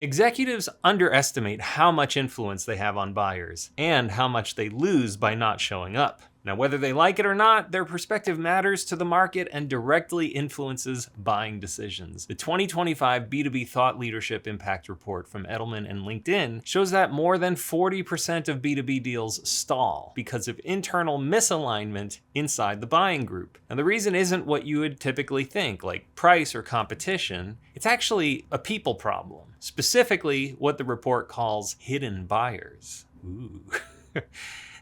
Executives underestimate how much influence they have on buyers and how much they lose by not showing up. Now, whether they like it or not, their perspective matters to the market and directly influences buying decisions. The 2025 B2B Thought Leadership Impact Report from Edelman and LinkedIn shows that more than 40% of B2B deals stall because of internal misalignment inside the buying group. Now, the reason isn't what you would typically think, like price or competition. It's actually a people problem, specifically what the report calls hidden buyers. Ooh.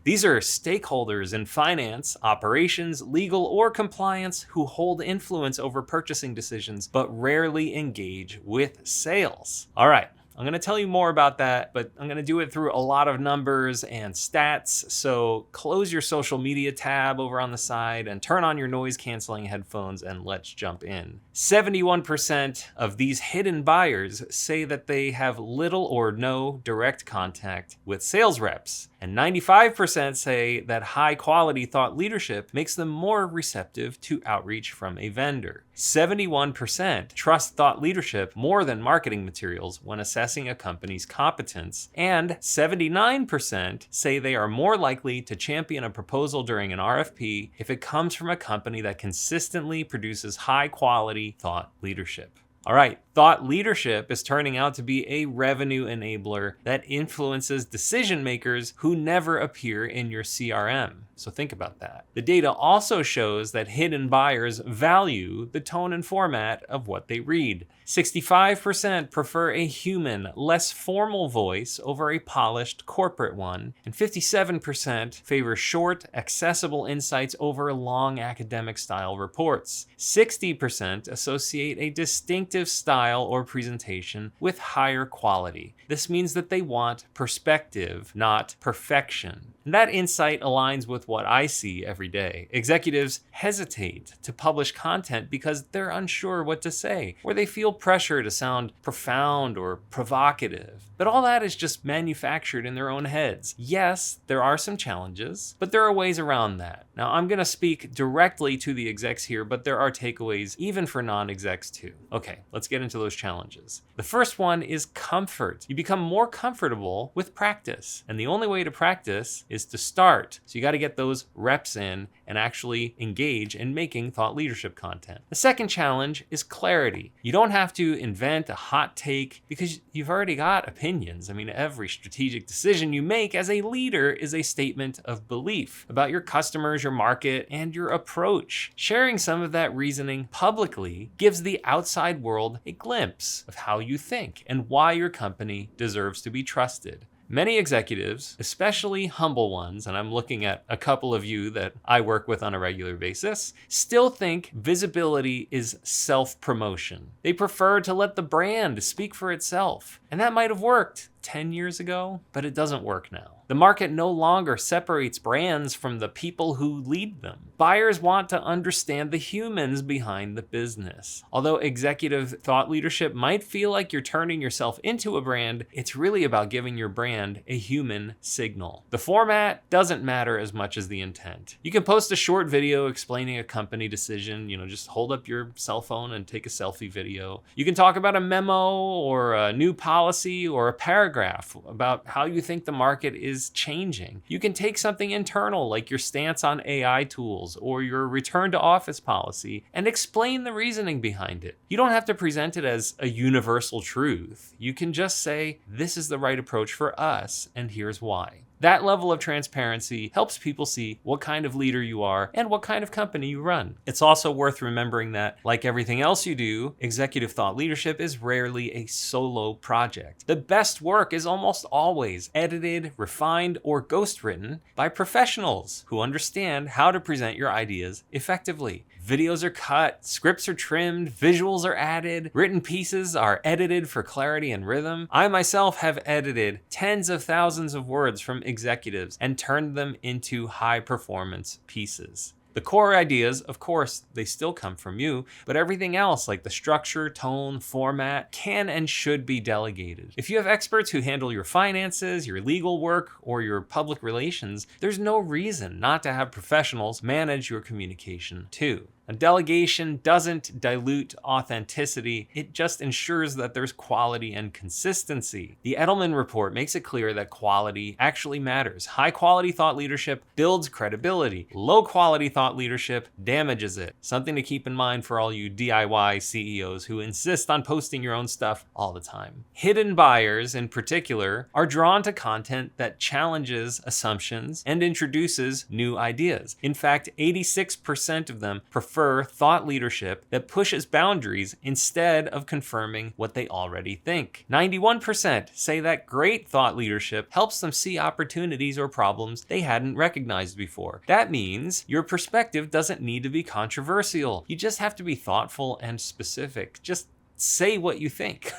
These are stakeholders in finance, operations, legal, or compliance who hold influence over purchasing decisions but rarely engage with sales. All right. I'm going to tell you more about that, but I'm going to do it through a lot of numbers and stats. So close your social media tab over on the side and turn on your noise canceling headphones and let's jump in. 71% of these hidden buyers say that they have little or no direct contact with sales reps. And 95% say that high quality thought leadership makes them more receptive to outreach from a vendor. 71% trust thought leadership more than marketing materials when assessing a company's competence. And 79% say they are more likely to champion a proposal during an RFP if it comes from a company that consistently produces high quality thought leadership. All right, thought leadership is turning out to be a revenue enabler that influences decision makers who never appear in your CRM. So think about that. The data also shows that hidden buyers value the tone and format of what they read. 65% prefer a human, less formal voice over a polished corporate one, and 57% favor short, accessible insights over long academic-style reports. 60% associate a distinctive style or presentation with higher quality. This means that they want perspective, not perfection. And that insight aligns with what I see every day. Executives hesitate to publish content because they're unsure what to say, or they feel pressure to sound profound or provocative. But all that is just manufactured in their own heads. Yes, there are some challenges, but there are ways around that. Now, I'm going to speak directly to the execs here, but there are takeaways even for non-execs too. Okay, let's get into those challenges. The first one is comfort. You become more comfortable with practice, and the only way to practice is to start. So you got to get those reps in and actually engage in making thought leadership content. The second challenge is clarity. You don't have to invent a hot take because you've already got opinions. I mean, every strategic decision you make as a leader is a statement of belief about your customers, your market, and your approach. Sharing some of that reasoning publicly gives the outside world a glimpse of how you think and why your company deserves to be trusted. Many executives, especially humble ones, and I'm looking at a couple of you that I work with on a regular basis, still think visibility is self-promotion. They prefer to let the brand speak for itself. And that might have worked 10 years ago, but it doesn't work now. The market no longer separates brands from the people who lead them. Buyers want to understand the humans behind the business. Although executive thought leadership might feel like you're turning yourself into a brand, it's really about giving your brand a human signal. The format doesn't matter as much as the intent. You can post a short video explaining a company decision, just hold up your cell phone and take a selfie video. You can talk about a memo or a new policy or a paragraph about how you think the market is changing. You can take something internal like your stance on AI tools or your return to office policy and explain the reasoning behind it. You don't have to present it as a universal truth. You can just say, this is the right approach for us and here's why. That level of transparency helps people see what kind of leader you are and what kind of company you run. It's also worth remembering that, like everything else you do, executive thought leadership is rarely a solo project. The best work is almost always edited, refined, or ghostwritten by professionals who understand how to present your ideas effectively. Videos are cut, scripts are trimmed, visuals are added, written pieces are edited for clarity and rhythm. I myself have edited tens of thousands of words from executives and turned them into high-performance pieces. The core ideas, of course, they still come from you, but everything else like the structure, tone, format can and should be delegated. If you have experts who handle your finances, your legal work, or your public relations, there's no reason not to have professionals manage your communication too. And delegation doesn't dilute authenticity, it just ensures that there's quality and consistency. The Edelman report makes it clear that quality actually matters. High quality thought leadership builds credibility. Low quality thought leadership damages it. Something to keep in mind for all you DIY CEOs who insist on posting your own stuff all the time. Hidden buyers, in particular, are drawn to content that challenges assumptions and introduces new ideas. In fact, 86% of them prefer thought leadership that pushes boundaries instead of confirming what they already think. 91% say that great thought leadership helps them see opportunities or problems they hadn't recognized before. That means your perspective doesn't need to be controversial. You just have to be thoughtful and specific. Just say what you think.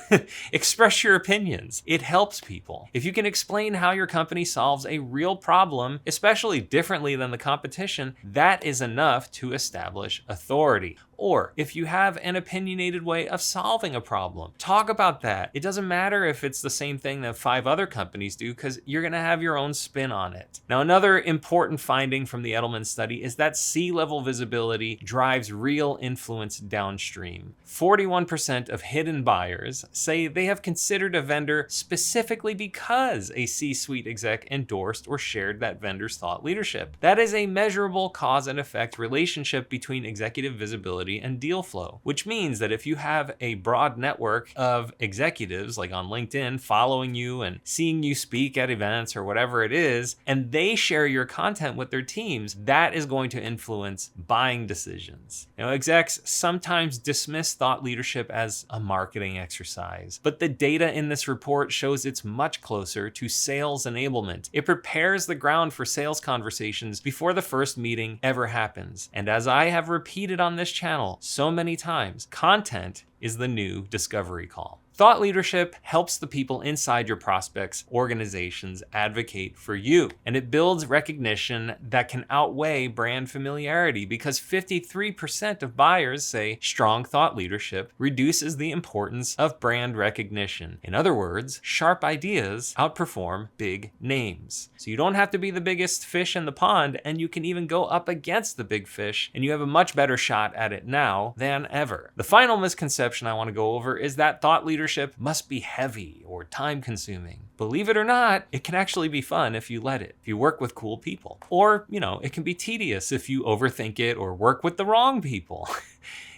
Express your opinions. It helps people. If you can explain how your company solves a real problem, especially differently than the competition, that is enough to establish authority. Or if you have an opinionated way of solving a problem, talk about that. It doesn't matter if it's the same thing that 5 other companies do, because you're going to have your own spin on it. Now, another important finding from the Edelman study is that C-level visibility drives real influence downstream. 41% of hidden buyers say they have considered a vendor specifically because a C-suite exec endorsed or shared that vendor's thought leadership. That is a measurable cause and effect relationship between executive visibility and deal flow, which means that if you have a broad network of executives like on LinkedIn following you and seeing you speak at events or whatever it is, and they share your content with their teams, that is going to influence buying decisions. Now, execs sometimes dismiss thought leadership as a marketing exercise, but the data in this report shows it's much closer to sales enablement. It prepares the ground for sales conversations before the first meeting ever happens. And as I have repeated on this channel so many times, content is the new discovery call. Thought leadership helps the people inside your prospects' organizations advocate for you, and it builds recognition that can outweigh brand familiarity, because 53% of buyers say strong thought leadership reduces the importance of brand recognition. In other words, sharp ideas outperform big names. So you don't have to be the biggest fish in the pond, and you can even go up against the big fish, and you have a much better shot at it now than ever. The final misconception I want to go over is that thought leadership must be heavy or time-consuming. Believe it or not, it can actually be fun if you let it, if you work with cool people. Or, it can be tedious if you overthink it or work with the wrong people.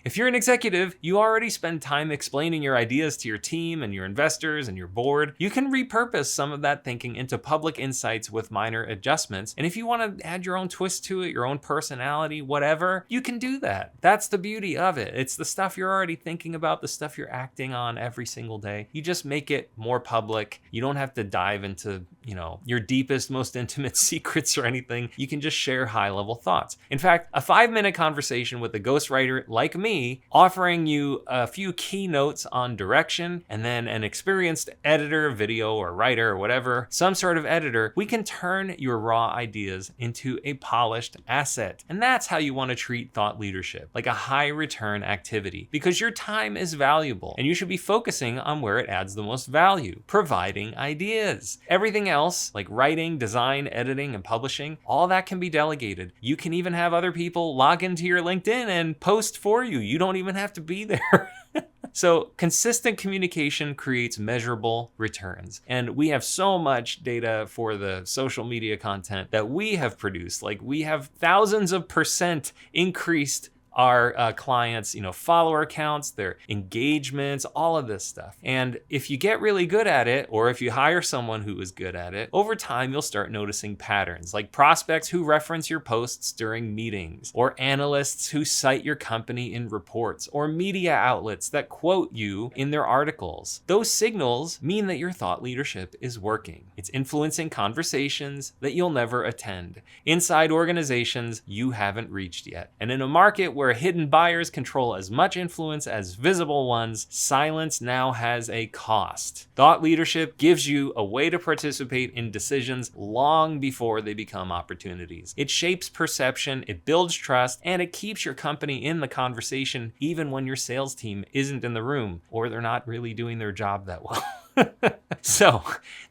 If you're an executive, you already spend time explaining your ideas to your team and your investors and your board. You can repurpose some of that thinking into public insights with minor adjustments. And if you want to add your own twist to it, your own personality, whatever, you can do that. That's the beauty of it. It's the stuff you're already thinking about, the stuff you're acting on every single day. You just make it more public. You don't have to dive into, your deepest, most intimate secrets or anything. You can just share high-level thoughts. In fact, a 5-minute conversation with a ghostwriter like me, offering you a few key notes on direction, and then an experienced editor, video or writer or whatever, some sort of editor, we can turn your raw ideas into a polished asset. And that's how you want to treat thought leadership, like a high return activity, because your time is valuable and you should be focusing on where it adds the most value, providing ideas. Everything else, like writing, design, editing, and publishing, all that can be delegated. You can even have other people log into your LinkedIn and post for you. You don't even have to be there. So consistent communication creates measurable returns. And we have so much data for the social media content that we have produced. Like, we have thousands of % increased our clients, follower counts, their engagements, all of this stuff. And if you get really good at it, or if you hire someone who is good at it, over time you'll start noticing patterns, like prospects who reference your posts during meetings, or analysts who cite your company in reports, or media outlets that quote you in their articles. Those signals mean that your thought leadership is working. It's influencing conversations that you'll never attend, inside organizations you haven't reached yet. And in a market where hidden buyers control as much influence as visible ones, silence now has a cost. Thought leadership gives you a way to participate in decisions long before they become opportunities. It shapes perception, it builds trust, and it keeps your company in the conversation even when your sales team isn't in the room or they're not really doing their job that well. So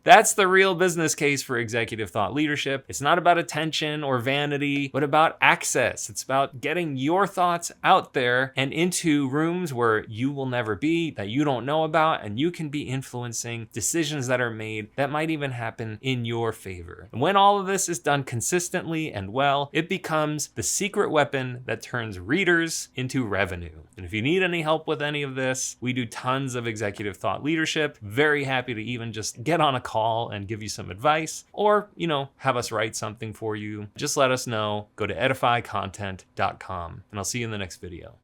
That's the real business case for executive thought leadership. It's not about attention or vanity, but about access. It's about getting your thoughts out there and into rooms where you will never be, that you don't know about, and you can be influencing decisions that are made that might even happen in your favor. And when all of this is done consistently and well, it becomes the secret weapon that turns readers into revenue. And if you need any help with any of this, we do tons of executive thought leadership. Very happy to even just get on a call and give you some advice, or, have us write something for you. Just let us know. Go to edifycontent.com, and I'll see you in the next video.